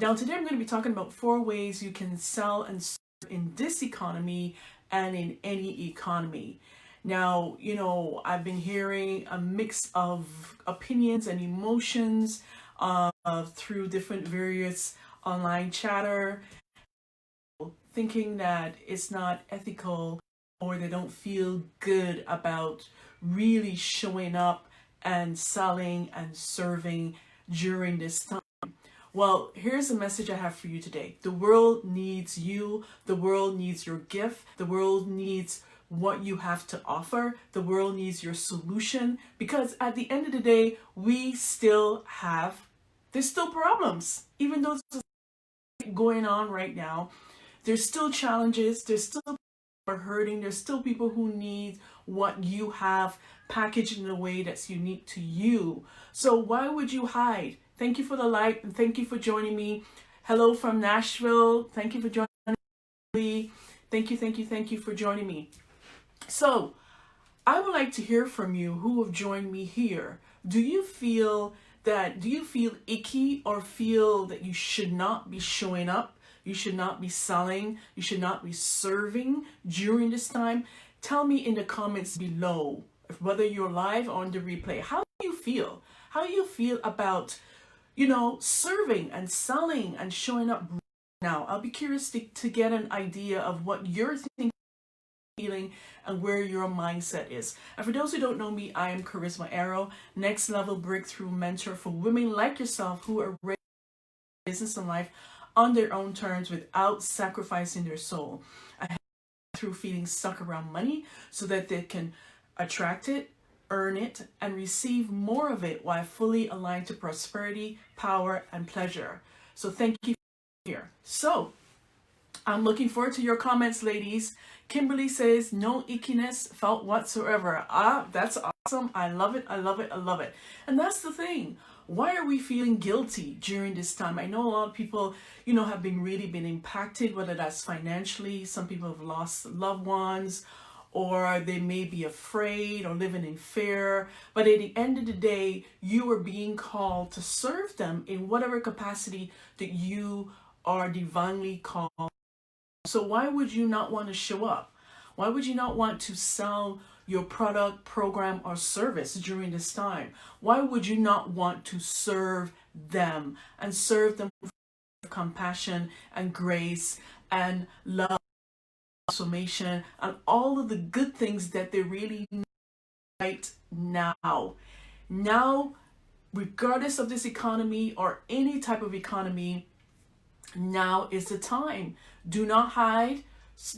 Now, today I'm going to be talking about 4 ways you can sell and serve in this economy and in any economy. Now, I've been hearing a mix of opinions and emotions through different various online chatter, thinking that it's not ethical or they don't feel good about really showing up and selling and serving during this time. Well, here's the message I have for you today. The world needs you. The world needs your gift. The world needs what you have to offer. The world needs your solution, because at the end of the day, there's still problems. Even though it's going on right now, there's still challenges. There's still people who are hurting. There's still people who need what you have packaged in a way that's unique to you. So why would you hide? Thank you for the like and thank you for joining me. Hello from Nashville. Thank you for joining me. Thank you for joining me. So I would like to hear from you who have joined me here. Do you feel icky or feel that you should not be showing up? You should not be selling. You should not be serving during this time? Tell me in the comments below, whether you're live or on the replay. How do you feel? How do you feel about serving and selling and showing up now? I'll be curious to get an idea of what you're thinking, feeling, and where your mindset is. And for those who don't know me, I am Kharisma Aro, next level breakthrough mentor for women like yourself who are ready for business and life on their own terms without sacrificing their soul. I have through feeling stuck around money so that they can attract it, earn it, and receive more of it while fully aligned to prosperity, power, and pleasure. So thank you for being here. So I'm looking forward to your comments, ladies. Kimberly says, no ickiness felt whatsoever. That's awesome. I love it. I love it. I love it. And that's the thing. Why are we feeling guilty during this time? I know a lot of people, have really been impacted, whether that's financially. Some people have lost loved ones, or they may be afraid or living in fear. But at the end of the day, you are being called to serve them in whatever capacity that you are divinely called. So why would you not want to show up? Why would you not want to sell your product, program, or service during this time? Why would you not want to serve them and serve them with compassion and grace and love, transformation, and all of the good things that they really need right now? Now, regardless of this economy or any type of economy, now is the time. Do not hide.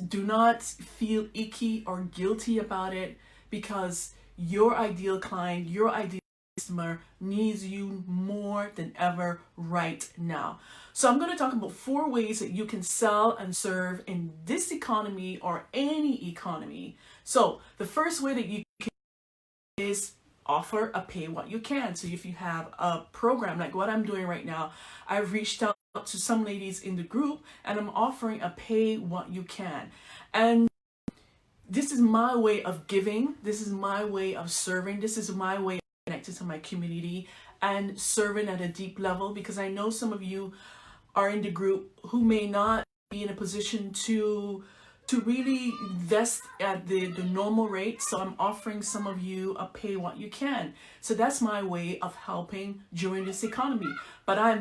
Do not feel icky or guilty about it, because your ideal client, your ideal customer needs you more than ever right now. So I'm going to talk about 4 ways that you can sell and serve in this economy or any economy. So the first way that you can is offer a pay what you can. So if you have a program like what I'm doing right now, I've reached out to some ladies in the group and I'm offering a pay what you can. And this is my way of giving. This is my way of serving. This is my way of connecting to my community and serving at a deep level, because I know some of you are in the group who may not be in a position to really invest at the normal rate. So I'm offering some of you a pay what you can. So that's my way of helping during this economy. But I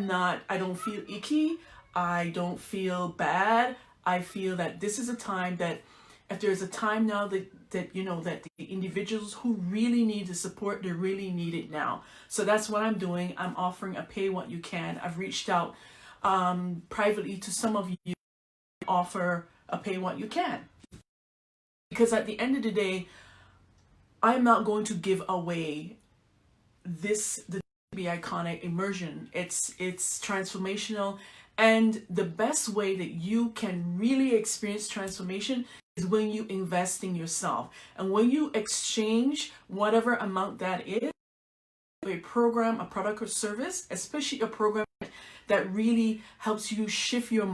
don't feel icky. I don't feel bad. I feel that this is a time that, if there's a time now that the individuals who really need the support, they really need it now. So that's what I'm doing. I'm offering a pay what you can. I've reached out privately to some of you, offer a pay what you can, because at the end of the day, I'm not going to give away the Be Iconic immersion. It's transformational, and the best way that you can really experience transformation is when you invest in yourself, and when you exchange whatever amount that is, a program, a product, or service, especially a program that really helps you shift your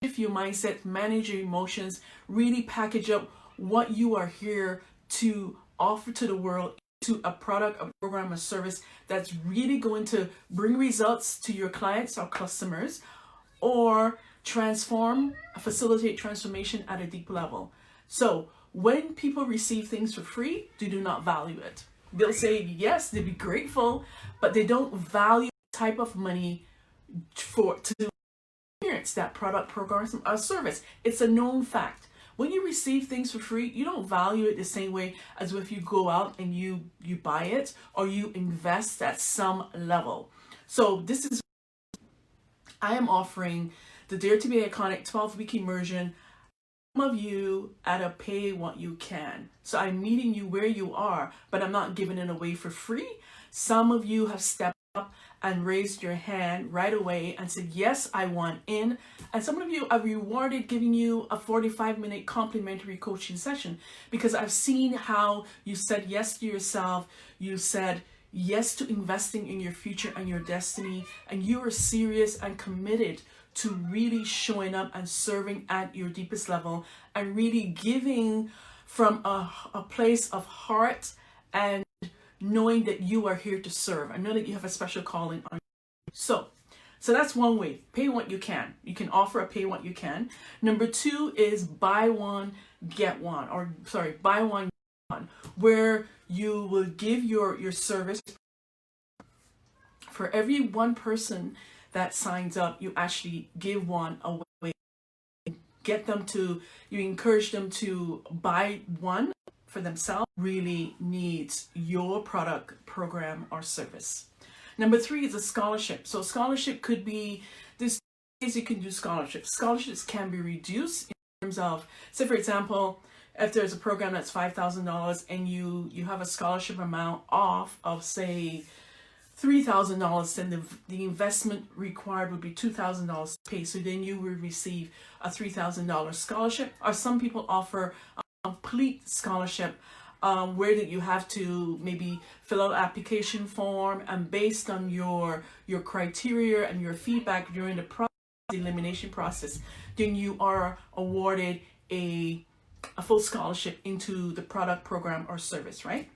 shift your mindset, manage your emotions, really package up what you are here to offer to the world to a product, a program, a service that's really going to bring results to your clients or customers, or facilitate transformation at a deep level. So when people receive things for free, they do not value it. They'll say yes, they'll be grateful, but they don't value the type of money to experience that product, program, or service. It's a known fact. When you receive things for free, you don't value it the same way as if you go out and you buy it or you invest at some level. So I am offering the Dare to Be Iconic 12-week immersion. Some of you at a pay what you can. So I'm meeting you where you are, but I'm not giving it away for free. Some of you have stepped up and raised your hand right away and said, yes, I want in. And some of you I've rewarded giving you a 45-minute complimentary coaching session, because I've seen how you said yes to yourself. You said yes to investing in your future and your destiny, and you are serious and committed to really showing up and serving at your deepest level and really giving from a place of heart and knowing that you are here to serve. I know that you have a special calling on you. So that's one way. Pay what you can. You can offer a pay what you can. Number 2 is buy one, get one, buy one, get one, where you will give your service. For every one person that signs up, you actually give one away. You encourage them to buy one for themselves. Really needs your product, program, or service. Number 3 is a scholarship. So scholarship could be, there's ways you can do scholarships. Scholarships can be reduced in terms of, say for example, if there's a program that's $5,000 and you have a scholarship amount off of say $3,000, then the investment required would be $2,000 to pay. So then you will receive a $3,000 scholarship. Or some people offer a complete scholarship where that you have to maybe fill out an application form, and based on your criteria and your feedback during the elimination process, then you are awarded a full scholarship into the product, program, or service, right?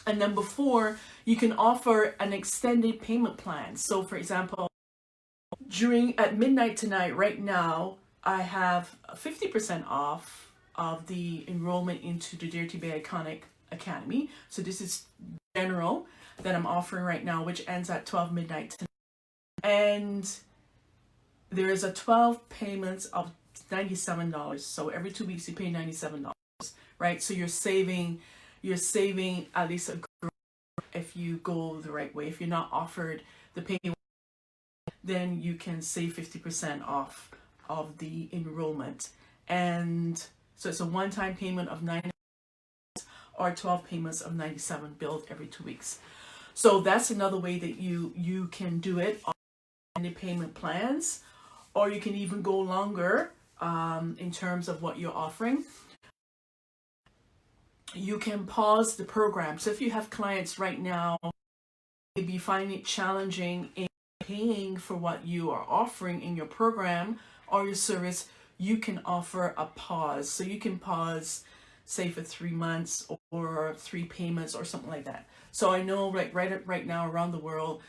And number 4, you can offer an extended payment plan. So for example, at midnight tonight, right now, I have 50% off of the enrollment into the Dare to Be Iconic Academy. So this is general that I'm offering right now, which ends at 12 midnight tonight. And there is a 12 payments of $97. So every 2 weeks you pay $97, right? So you're saving at least a group if you go the right way. If you're not offered the pay, then you can save 50% off of the enrollment. And so it's a one-time payment of $99 or 12 payments of $97 billed every 2 weeks. So that's another way that you can do it on the payment plans, or you can even go longer in terms of what you're offering. You can pause the program. So if you have clients right now, maybe you find it challenging in paying for what you are offering in your program or your service, you can offer a pause. So you can pause, say for 3 months or 3 payments or something like that. So I know right now around the world,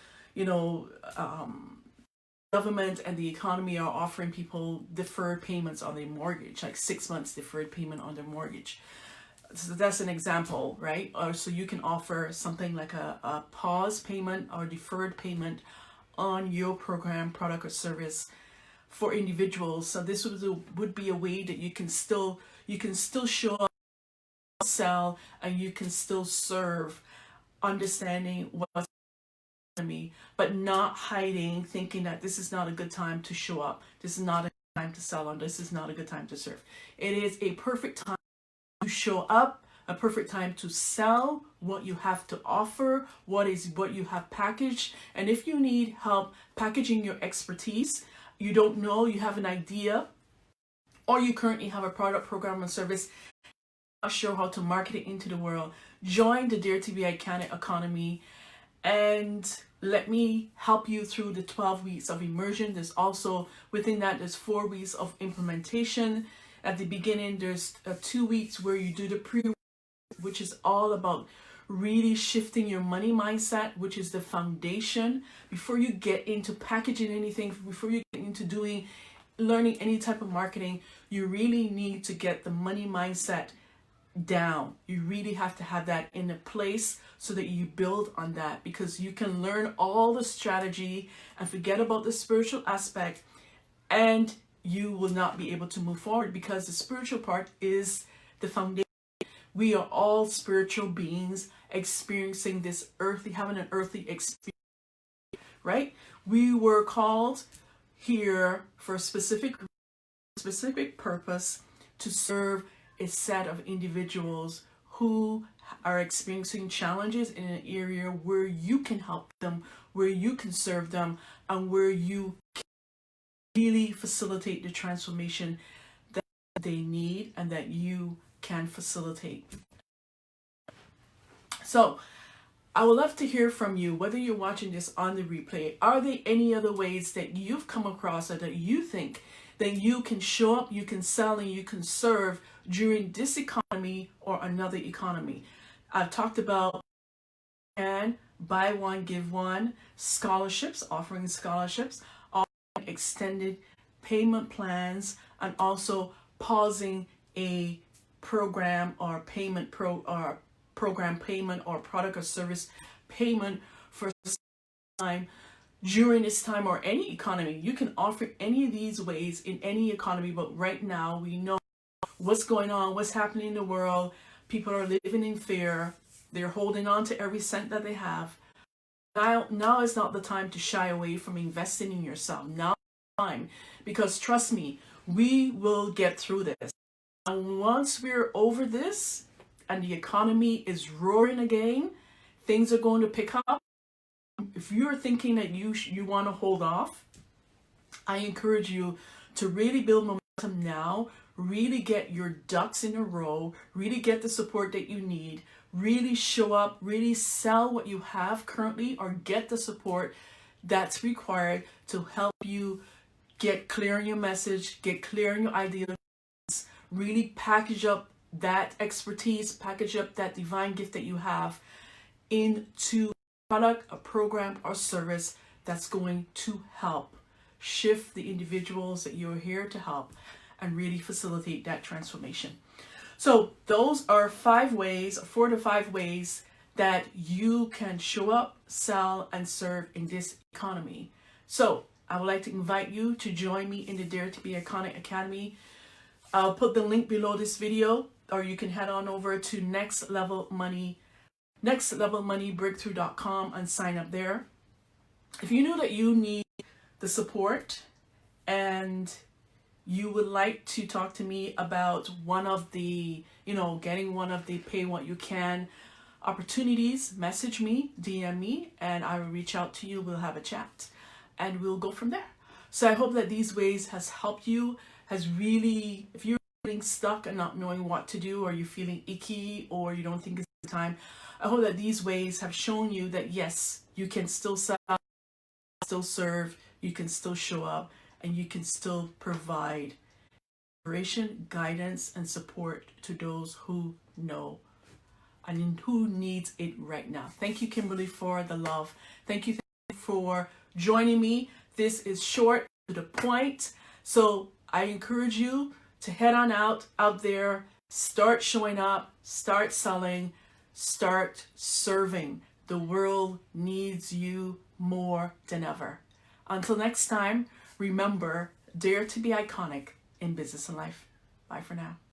government and the economy are offering people deferred payments on their mortgage, like 6 months deferred payment on their mortgage. So that's an example, right? Or so you can offer something like a pause payment or deferred payment on your program, product, or service for individuals. So this would be a way that you can still show up, sell, and you can still serve, understanding what's me, but not hiding, thinking that this is not a good time to show up, this is not a good time to sell, or this is not a good time to serve. It is a perfect time to show up, a perfect time to sell what you have to offer, what you have packaged. And if you need help packaging your expertise, you don't know, you have an idea, or you currently have a product, program, or service, not sure how to market it into the world, join the Dare to Be Iconic economy and let me help you through the 12 weeks of immersion. There's also, within that, there's 4 weeks of implementation. At the beginning, there's 2 weeks where you do the pre, which is all about really shifting your money mindset, which is the foundation. Before you get into packaging anything, before you get into learning any type of marketing, you really need to get the money mindset down. You really have to have that in a place so that you build on that, because you can learn all the strategy and forget about the spiritual aspect, and you will not be able to move forward, because the spiritual part is the foundation. We are all spiritual beings experiencing this having an earthly experience, right? We were called here for a specific purpose, to serve a set of individuals who are experiencing challenges in an area where you can help them, where you can serve them, and where you can really facilitate the transformation that they need and that you can facilitate. So I would love to hear from you, whether you're watching this on the replay. Are there any other ways that you've come across, or that you think that you can show up, you can sell, and you can serve during this economy or another economy? I've talked about and buy one, give one, scholarships, offering scholarships, offering extended payment plans, and also pausing a program or program payment or product or service payment for time during this time, or any economy. You can offer any of these ways in any economy, but right now we know what's going on, what's happening in the world. People are living in fear. They're holding on to every cent that they have. Now is not the time to shy away from investing in yourself. Now is the time, because trust me, we will get through this. And once we're over this and the economy is roaring again, things are going to pick up. If you're thinking that you want to hold off, I encourage you to really build momentum now. Really get your ducks in a row. Really get the support that you need. Really show up. Really sell what you have currently, or get the support that's required to help you get clear on your message, get clear on your ideas. Really package up that expertise, package up that divine gift that you have into a product, a program, or service that's going to help shift the individuals that you're here to help and really facilitate that transformation. So those are 4 to 5 ways that you can show up, sell, and serve in this economy. So I would like to invite you to join me in the Dare to Be Iconic Academy. I'll put the link below this video, or you can head on over to nextlevelmoneybreakthrough.com and sign up there. If you know that you need the support and you would like to talk to me about one of the, getting one of the pay what you can opportunities, message me, DM me, and I will reach out to you. We'll have a chat and we'll go from there. So I hope that these ways has helped you, if you're feeling stuck and not knowing what to do, or you're feeling icky, or you don't think it's the time, I hope that these ways have shown you that yes, you can still sell, still serve, you can still show up, and you can still provide inspiration, guidance, and support to those who know and who needs it right now. Thank you, Kimberly, for the love. Thank you for joining me. This is short, to the point. So I encourage you to head on out there, start showing up, start selling, start serving. The world needs you more than ever. Until next time, remember, dare to be iconic in business and life. Bye for now.